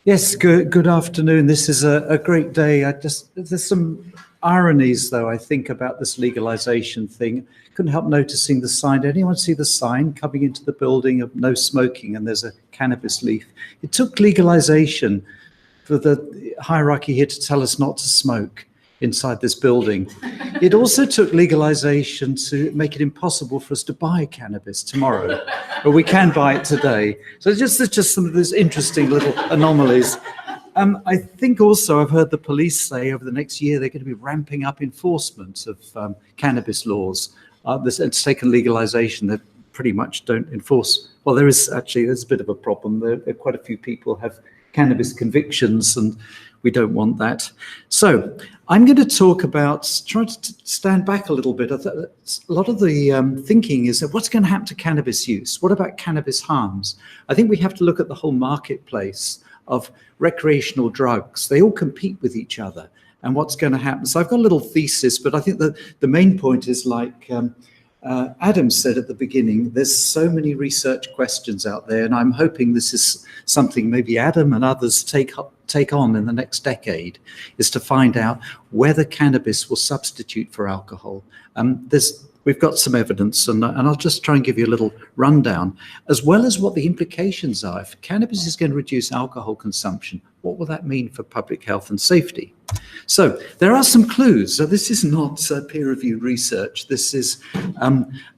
Yes, good afternoon. This is a great day. There's some ironies, though, I think, about this legalization thing. Couldn't help noticing the sign. Did anyone see the sign coming into the building of no smoking, and there's a cannabis leaf? It took legalization for the hierarchy here to tell us not to smoke inside this building. It also took legalization to make it impossible for us to buy cannabis tomorrow, but we can buy it today. So there's just some of these interesting little anomalies. I think also I've heard the police say over the next year they're going to be ramping up enforcement of cannabis laws. It's taken legalization that pretty much don't enforce. Well, there's a bit of a problem. There quite a few people have cannabis convictions, and we don't want that. So I'm going to talk about, try to stand back a little bit. A lot of the thinking is that what's going to happen to cannabis use? What about cannabis harms? I think we have to look at the whole marketplace of recreational drugs. They all compete with each other, and what's going to happen. So I've got a little thesis, but I think that the main point is like Adam said at the beginning, there's so many research questions out there, and I'm hoping this is something maybe Adam and others take on in the next decade, is to find out whether cannabis will substitute for alcohol. We've got some evidence, and I'll just try and give you a little rundown, as well as what the implications are. If cannabis is going to reduce alcohol consumption, what will that mean for public health and safety? So there are some clues. So this is not peer-reviewed research. This is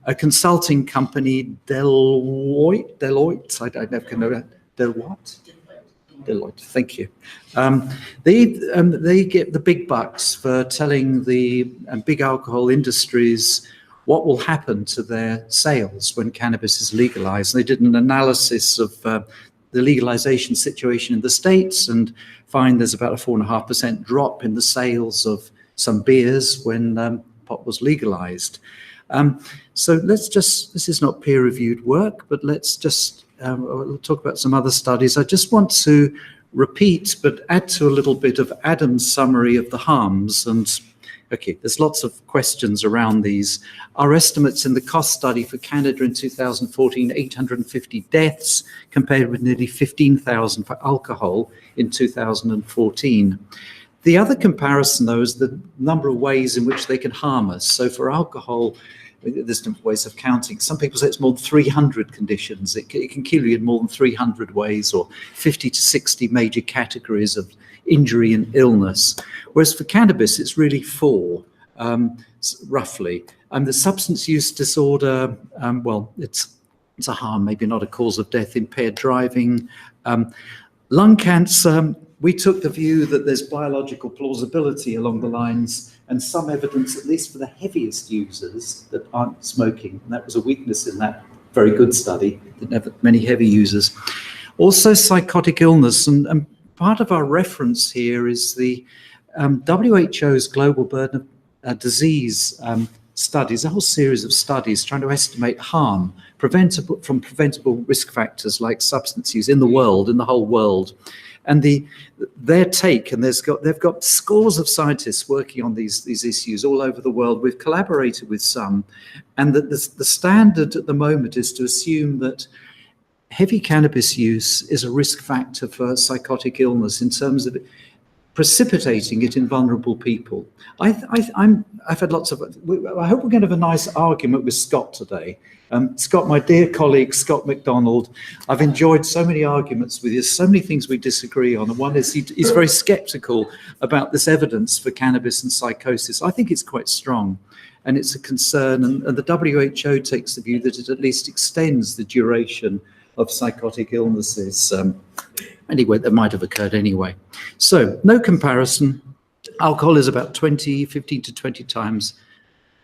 a consulting company, Deloitte. I never know that. Deloitte, thank you. They get the big bucks for telling the big alcohol industries what will happen to their sales when cannabis is legalized. They did an analysis of the legalization situation in the States and find there's about a 4.5% drop in the sales of some beers when pot was legalized. So this is not peer-reviewed work, but let's just we'll talk about some other studies. I just want to repeat, but add to a little bit of Adam's summary of the harms. And okay, there's lots of questions around these. Our estimates in the cost study for Canada in 2014, 850 deaths, compared with nearly 15,000 for alcohol in 2014. The other comparison, though, is the number of ways in which they can harm us. So for alcohol, there's different ways of counting. Some people say it's more than 300 conditions. It can kill you in more than 300 ways, or 50 to 60 major categories of injury and illness. Whereas for cannabis, it's really 4, roughly. And the substance use disorder, well, it's a harm, maybe not a cause of death, impaired driving. Lung cancer, we took the view that there's biological plausibility along the lines and some evidence, at least for the heaviest users, that aren't smoking. And that was a weakness in that very good study, didn't have many heavy users. Also psychotic illness, and part of our reference here is the WHO's Global Burden of Disease studies, a whole series of studies trying to estimate harm from preventable risk factors like substance use in the world, in the whole world. And their take, and they've got scores of scientists working on these issues all over the world. We've collaborated with some, and that the standard at the moment is to assume that heavy cannabis use is a risk factor for psychotic illness in terms of precipitating it in vulnerable people. I've had lots of, I hope we're going to have a nice argument with Scott today. Scott, my dear colleague, Scott MacDonald, I've enjoyed so many arguments with you, so many things we disagree on. And one is he's very skeptical about this evidence for cannabis and psychosis. I think it's quite strong, and it's a concern. And the WHO takes the view that it at least extends the duration of psychotic illnesses. Anyway, that might have occurred anyway. So no comparison. Alcohol is about 15 to 20 times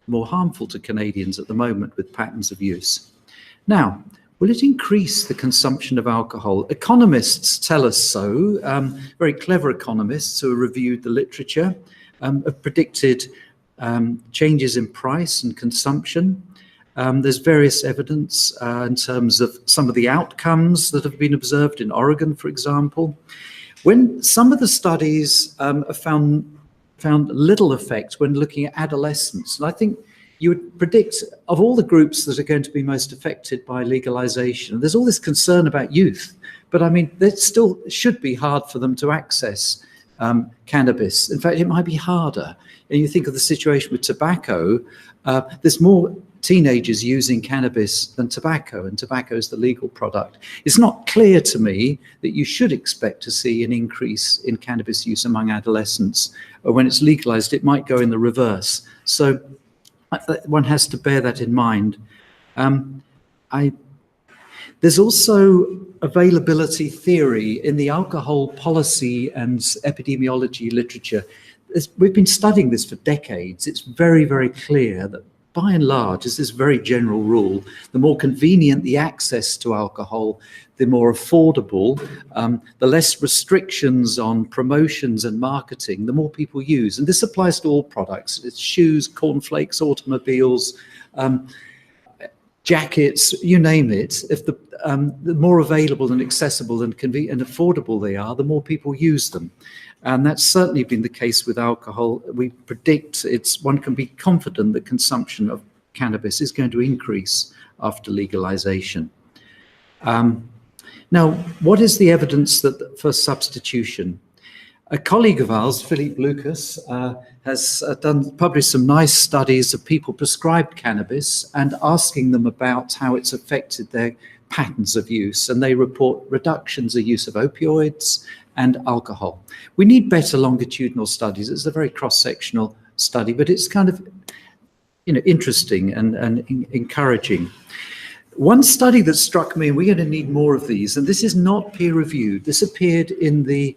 more harmful to Canadians at the moment with patterns of use. Now, will it increase the consumption of alcohol? Economists tell us so. Very clever economists who have reviewed the literature have predicted changes in price and consumption. There's various evidence in terms of some of the outcomes that have been observed in Oregon, for example. When some of the studies have found little effect when looking at adolescents. And I think you would predict of all the groups that are going to be most affected by legalization, there's all this concern about youth, But I mean, it still should be hard for them to access cannabis. In fact, it might be harder. And you think of the situation with tobacco, there's more teenagers using cannabis than tobacco, and tobacco is the legal product. It's not clear to me that you should expect to see an increase in cannabis use among adolescents. Or when it's legalized, it might go in the reverse. So one has to bear that in mind. There's also availability theory in the alcohol policy and epidemiology literature. We've been studying this for decades. It's very, very clear that by and large, it's this very general rule, the more convenient the access to alcohol, the more affordable, the less restrictions on promotions and marketing, the more people use. And this applies to all products. It's shoes, cornflakes, automobiles, jackets, you name it. If the more available and accessible and convenient and affordable they are, the more people use them. And that's certainly been the case with alcohol. We predict one can be confident that consumption of cannabis is going to increase after legalization. Now, what is the evidence for substitution? A colleague of ours, Philippe Lucas, has published some nice studies of people prescribed cannabis and asking them about how it's affected their patterns of use. And they report reductions in use of opioids and alcohol. We need better longitudinal studies. It's a very cross-sectional study, but it's kind of interesting and encouraging. One study that struck me, and we're going to need more of these, and this is not peer-reviewed. This appeared in the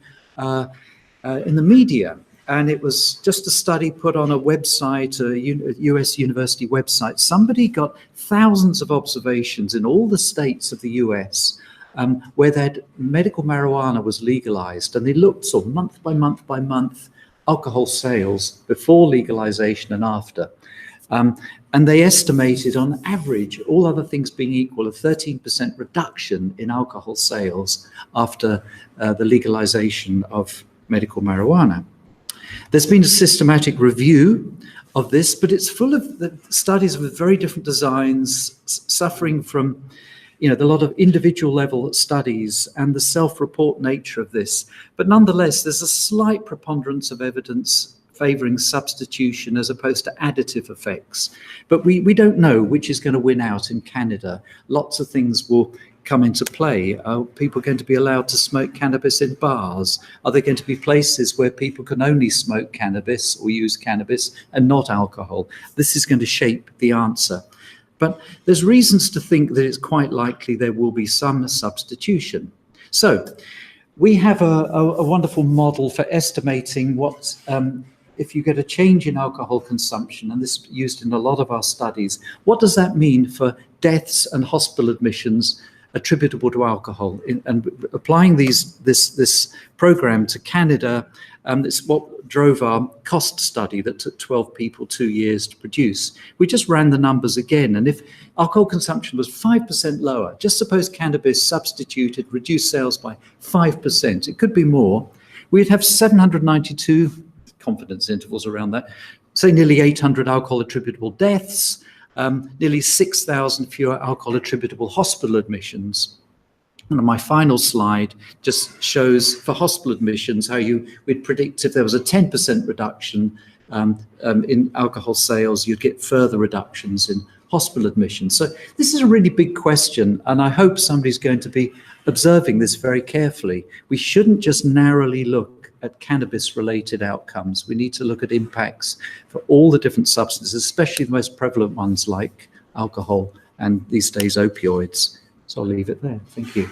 media, and it was just a study put on a website, a US university website. Somebody got thousands of observations in all the states of the US where that medical marijuana was legalized, and they looked sort of month by month by month alcohol sales before legalization and after. And they estimated on average, all other things being equal, a 13% reduction in alcohol sales after the legalization of medical marijuana. There's been a systematic review of this, but it's full of studies with very different designs, suffering from a lot of individual level studies and the self-report nature of this. But nonetheless, there's a slight preponderance of evidence favoring substitution as opposed to additive effects. But we don't know which is going to win out in Canada. Lots of things will come into play. Are people going to be allowed to smoke cannabis in bars? Are there going to be places where people can only smoke cannabis or use cannabis and not alcohol? This is going to shape the answer. But there's reasons to think that it's quite likely there will be some substitution. So we have a wonderful model for estimating what, if you get a change in alcohol consumption, and this is used in a lot of our studies, what does that mean for deaths and hospital admissions attributable to alcohol? And applying this program to Canada, it's what drove our cost study that took 12 people 2 years to produce. We just ran the numbers again, and if alcohol consumption was 5% lower, just suppose cannabis substituted, reduced sales by 5%, it could be more, we'd have 792 confidence intervals around that, say nearly 800 alcohol attributable deaths, nearly 6,000 fewer alcohol attributable hospital admissions. And my final slide just shows for hospital admissions how we'd predict if there was a 10% reduction in alcohol sales, you'd get further reductions in hospital admissions. So this is a really big question, and I hope somebody's going to be observing this very carefully. We shouldn't just narrowly look at cannabis-related outcomes. We need to look at impacts for all the different substances, especially the most prevalent ones like alcohol and these days opioids. So I'll leave it there. Thank you.